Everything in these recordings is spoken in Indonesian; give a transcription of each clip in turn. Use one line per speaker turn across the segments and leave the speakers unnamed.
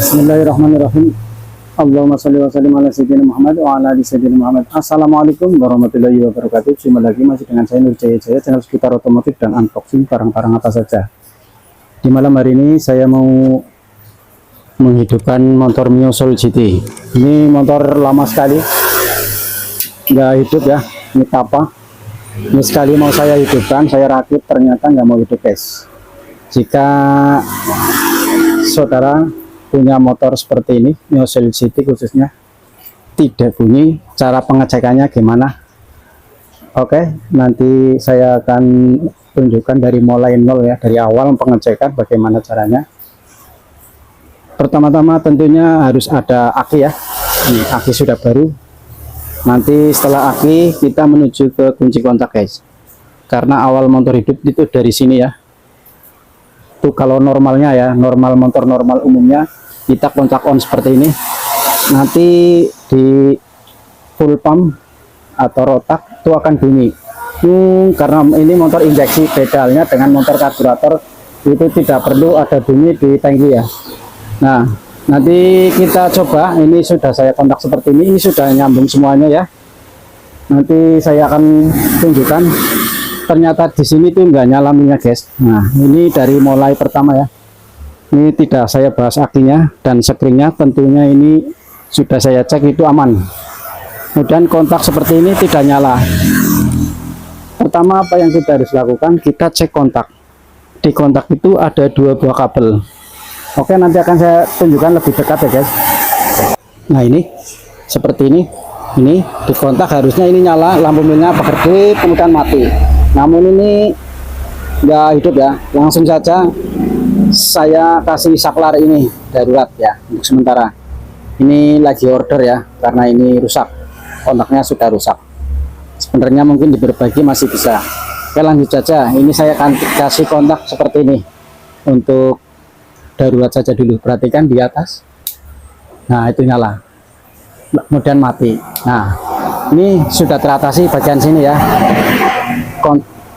Bismillahirrahmanirrahim. Allahumma sholli wa sallim ala sayyidina Muhammad wa ala ali sayyidina Muhammad. Assalamualaikum warahmatullahi wabarakatuh. Jumpa lagi masih dengan saya Nur Jaya Jaya, channel seputar otomotif dan unboxing barang-barang apa saja. Di malam hari ini saya mau menghidupkan motor Mio Soul GT. Ini motor lama sekali nggak hidup ya. Ini apa? Ini sekali mau saya hidupkan, saya rakit, ternyata nggak mau hidup guys. Jika saudara punya motor seperti ini, Mio Soul GT khususnya, tidak bunyi, cara pengecekannya gimana? Oke, nanti saya akan tunjukkan dari mulai nol ya, dari awal pengecekan bagaimana caranya. Pertama-tama tentunya harus ada aki ya. Ini aki sudah baru. Nanti setelah aki kita menuju ke kunci kontak guys. Karena awal motor hidup itu dari sini ya. Itu kalau normalnya ya, normal motor normal umumnya kita kontak on seperti ini. Nanti di full pump atau rotak itu akan bunyi. Karena ini motor injeksi, bedanya dengan motor karburator itu tidak perlu ada bunyi di tangki ya. Nah, nanti kita coba. Ini sudah saya kontak seperti ini sudah nyambung semuanya ya. Nanti saya akan tunjukkan. Ternyata di sini tuh nggak nyala minyak guys. Nah, ini dari mulai pertama ya. Ini tidak saya bahas akinya dan screennya, tentunya ini sudah saya cek itu aman. Kemudian kontak seperti ini tidak nyala. Pertama apa yang kita harus lakukan, kita cek kontak. Di kontak itu ada 2 buah kabel. Oke, nanti akan saya tunjukkan lebih dekat ya guys. Nah, ini seperti ini. Ini di kontak harusnya ini nyala, lampu minyak bekerja kemudian mati. Namun ini nggak hidup ya. Langsung saja saya kasih saklar ini darurat ya untuk sementara. Ini lagi order ya, karena ini rusak, kontaknya sudah rusak. Sebenarnya mungkin diberbagi masih bisa. Oke, lanjut saja. Ini saya akan kasih kontak seperti ini untuk darurat saja dulu. Perhatikan di atas. Nah, itu nyala, kemudian mati. Nah, ini sudah teratasi bagian sini ya.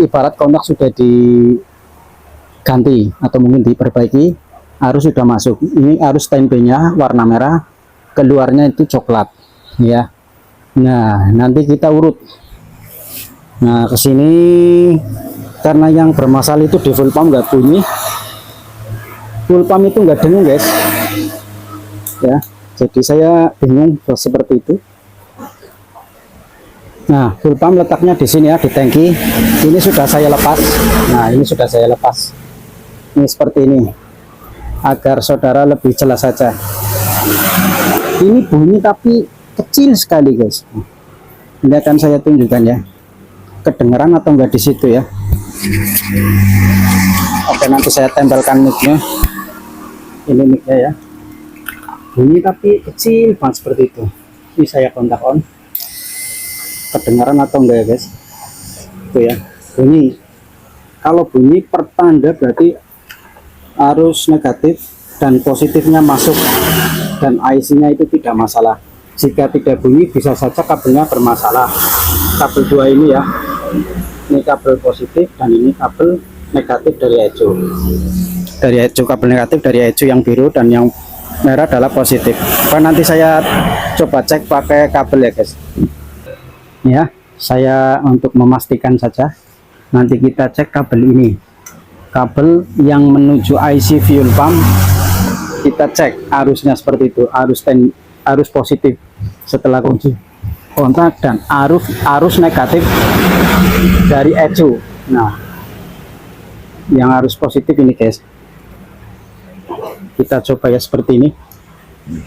Ibarat kontak sudah diganti atau mungkin diperbaiki, arus sudah masuk. Ini arus standby-nya warna merah, keluarnya itu coklat ya. Nah, nanti kita urut. Nah, ke sini karena yang bermasalah itu di full pump nggak bunyi. Full pump itu nggak dengung guys. Ya, jadi saya bingung seperti itu. Nah, full pump letaknya di sini ya, di tangki. Ini sudah saya lepas. Nah, ini sudah saya lepas. Ini seperti ini. Agar saudara lebih jelas saja. Ini bunyi tapi kecil sekali guys. Ini akan saya tunjukkan ya. Kedengeran atau enggak di situ ya. Oke, nanti saya tempelkan mic-nya. Ini mic-nya ya. Bunyi tapi kecil banget seperti itu. Ini saya kontak on. Kedengaran atau enggak ya guys? Itu ya, bunyi. Kalau bunyi pertanda berarti arus negatif dan positifnya masuk dan IC-nya itu tidak masalah. Jika tidak bunyi bisa saja kabelnya bermasalah. Kabel 2 ini ya, ini kabel positif dan ini kabel negatif dari ecu. Dari ecu, kabel negatif dari ecu yang biru dan yang merah adalah positif. Nanti saya coba cek pakai kabel ya guys. Ya, saya untuk memastikan saja. Nanti kita cek kabel ini, kabel yang menuju IC fuel pump. Kita cek arusnya seperti itu, arus positif setelah kunci kontak dan arus negatif dari ecu. Nah, yang arus positif ini guys, kita coba ya seperti ini.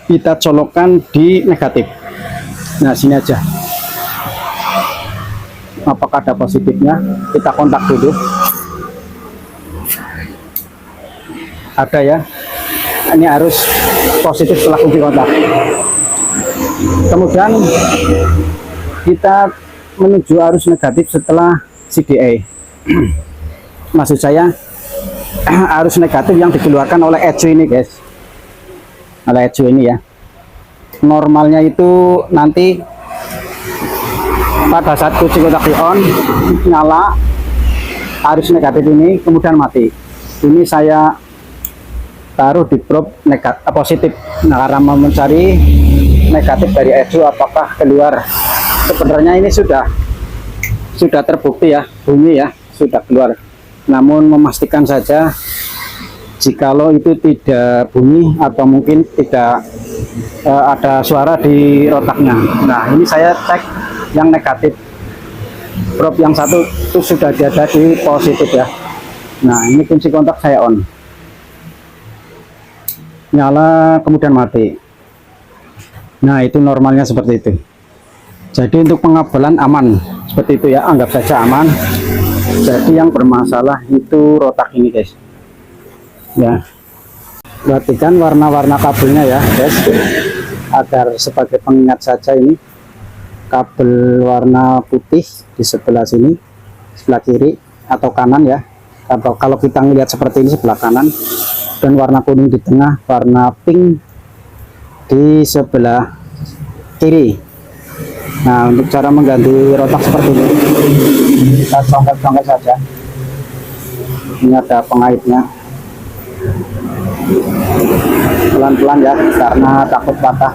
Kita colokkan di negatif. Nah, sini aja. Apakah ada positifnya? Kita kontak dulu. Ada ya. Ini arus positif setelah kunci kontak. Kemudian kita menuju arus negatif setelah CDA. Maksud saya arus negatif yang dikeluarkan oleh ecu ini guys. Oleh ecu ini ya. Normalnya itu nanti pada saat kunci kontak di on, nyala arus negatif ini kemudian mati. Ini saya taruh di probe positif. Nah, karena mau mencari negatif dari EDO apakah keluar. Sebenarnya ini sudah terbukti ya, bunyi ya, sudah keluar. Namun memastikan saja jikalau itu tidak bunyi atau mungkin tidak ada suara di rotaknya. Nah, ini saya cek yang negatif. Probe yang satu itu sudah ada di positif ya. Nah, ini kunci kontak saya on. Nyala kemudian mati. Nah, itu normalnya seperti itu. Jadi untuk pengabelan aman seperti itu ya, anggap saja aman. Jadi yang bermasalah itu rotak ini guys ya. Perhatikan warna-warna kabelnya ya guys, agar sebagai pengingat saja. Ini kabel warna putih di sebelah sini, sebelah kiri atau kanan ya, atau kalau kita melihat seperti ini sebelah kanan, dan warna kuning di tengah, warna pink di sebelah kiri. Nah, untuk cara mengganti rotak seperti ini, kita congkel-congkel saja. Ini ada pengaitnya. Pelan-pelan ya, karena takut patah.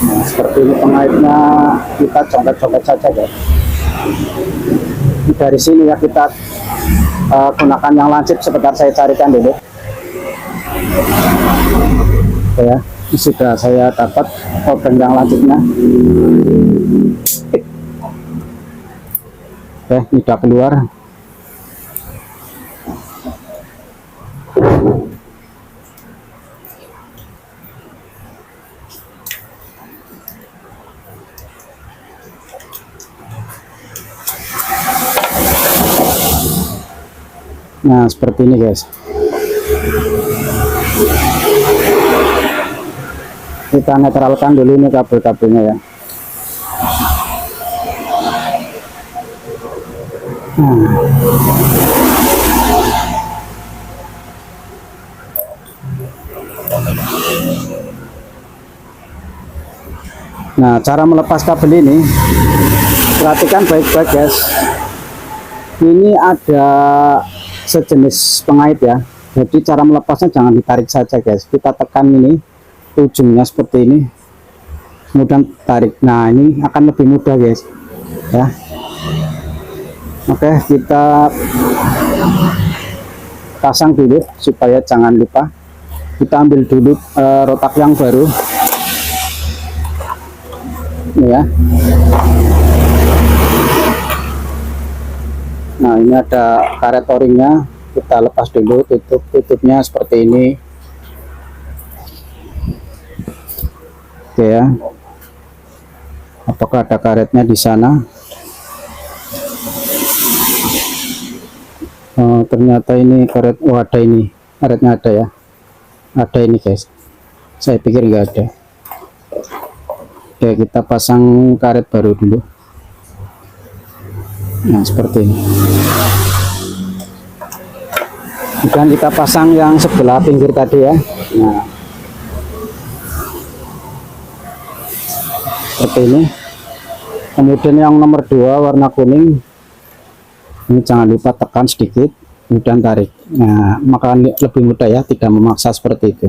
Nah, seperti ini pengaitnya, kita congkel-congkel saja ya. Dari sini ya kita gunakan yang lancip. Sebentar saya carikan dulu. Oke ya. Sudah saya dapat organ yang lancipnya. Oke, ini sudah keluar. Nah, seperti ini guys. Kita netralkan dulu ini kabel-kabelnya ya. Nah, cara melepas kabel ini, perhatikan baik-baik guys. Ini ada sejenis pengait ya. Jadi cara melepasnya jangan ditarik saja guys. Kita tekan ini ujungnya seperti ini, kemudian tarik. Nah, ini akan lebih mudah guys ya. Oke, kita pasang dulu supaya jangan lupa. Kita ambil dulu rotak yang baru ini ya. Nah, ini ada karet o-ringnya, kita lepas dulu, tutupnya seperti ini. Oke ya, apakah ada karetnya di sana? Oh, ternyata ini karet. Oh, ada, ini karetnya ada ya, ada ini guys. Saya pikir nggak ada. Oke, kita pasang karet baru dulu. Nah, seperti ini. Dan kita pasang yang sebelah pinggir tadi ya. Nah, seperti ini. Kemudian yang nomor 2 warna kuning, ini jangan lupa tekan sedikit kemudian tarik. Nah, maka lebih mudah ya, tidak memaksa seperti itu.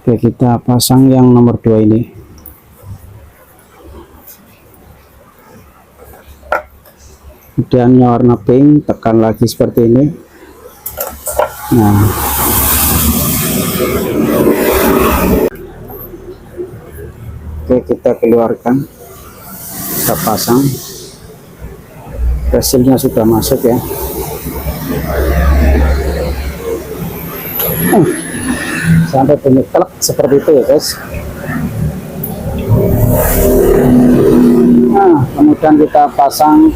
Oke, kita pasang yang nomor 2 ini. Kemudian yang warna pink, tekan lagi seperti ini. Nah, oke, kita keluarkan, kita pasang. Hasilnya sudah masuk ya. Sampai bunyi klek seperti itu ya guys. Nah, kemudian kita pasang.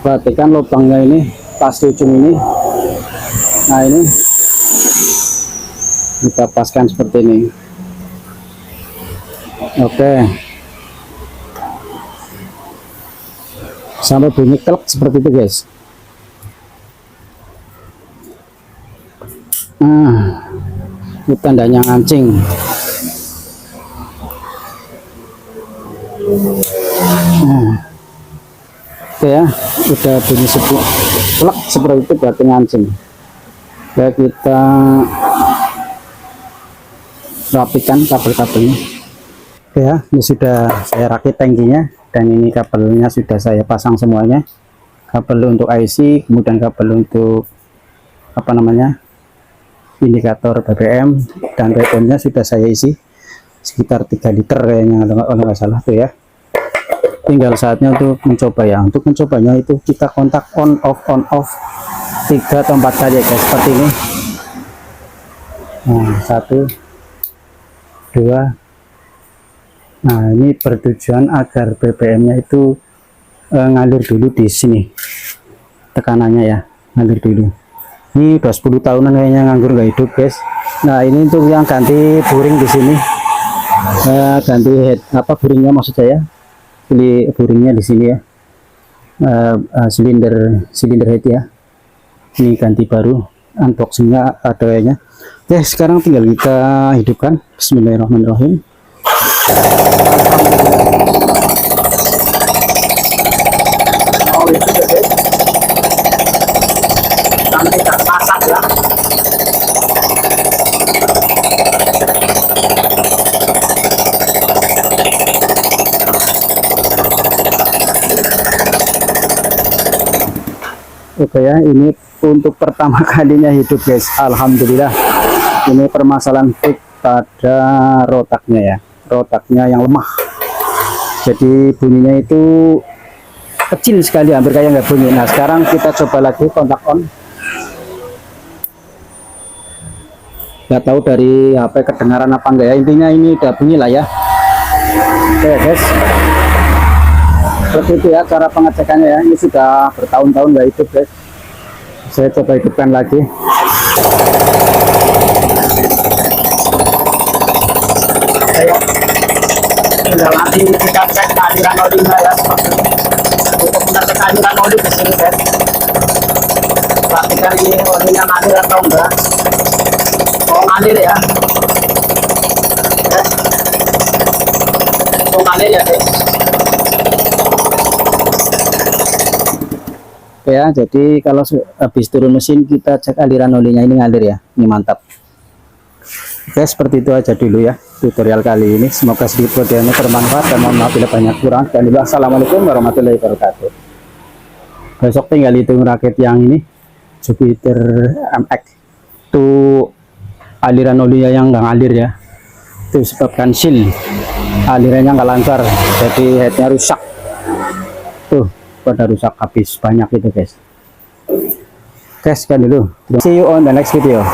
Perhatikan lubangnya ini pas di ujung ini. Nah, ini kita paskan seperti ini. Oke, sampai bunyi klek seperti itu guys. Nah, ini tandanya ngancing. Nah, Oke ya, udah bunyi plek seperti itu berarti ngancing. Ya, kita rapikan kabel-kabelnya. Oke ya, ini sudah saya rakit tangkinya, dan ini kabelnya sudah saya pasang semuanya. Kabel untuk IC, kemudian kabel untuk apa namanya, indikator BBM, dan returnya sudah saya isi sekitar 3 liter kayaknya kalau nggak salah tuh ya. Tinggal saatnya untuk mencoba ya. Untuk mencobanya itu kita kontak on off 3 atau 4 kali ya guys, seperti ini. Nah, 1 2. Nah, ini bertujuan agar BBM-nya itu ngalir dulu di sini, tekanannya ya, ngalir dulu. Ini udah 10 tahunan kayaknya nganggur nggak hidup guys. Nah, ini untuk yang ganti buring di sini, ganti head apa buringnya maksud saya, pilih buringnya di sini ya, silinder head ya. Ini ganti baru, unboxingnya ada kayaknya. Oke, sekarang tinggal kita hidupkan. Bismillahirrahmanirrahim. Oh, itu guys, nanti kita masak ya. Oke ya, ini untuk pertama kalinya hidup guys, alhamdulillah. Ini permasalahan fix pada rotaknya ya, rotaknya yang lemah, jadi bunyinya itu kecil sekali, hampir kayak nggak bunyi. Nah, sekarang kita coba lagi kontak on. Nggak tahu dari HP kedengaran apa enggak ya, intinya ini udah bunyi lah ya. Oke guys, seperti itu ya cara pengecekannya ya. Ini sudah bertahun-tahun nggak hidup guys, saya coba hidupkan lagi. Tinggal nanti kita cek aliran olinya ya, seperti ini. Untuk mengecek aliran oli di sini guys, pastikan ini olinya ngalir atau enggak. Oh, ngalir ya. Oh, ngalir ya guys. Ya, jadi kalau habis turun mesin kita cek aliran olinya, ini ngalir ya, ini mantap. Oke, seperti itu aja dulu ya tutorial kali ini. Semoga sedikit videonya bermanfaat, dan mohon maaf bila banyak kurang. Dan assalamualaikum warahmatullahi wabarakatuh. Besok tinggal hitung rakit yang ini, Jupiter MX. Itu aliran olinya yang nggak ngalir ya, itu sebabkan seal, alirannya nggak lancar, jadi headnya rusak. Tuh, pada rusak habis banyak itu guys. Oke, sekian dulu. See you on the next video.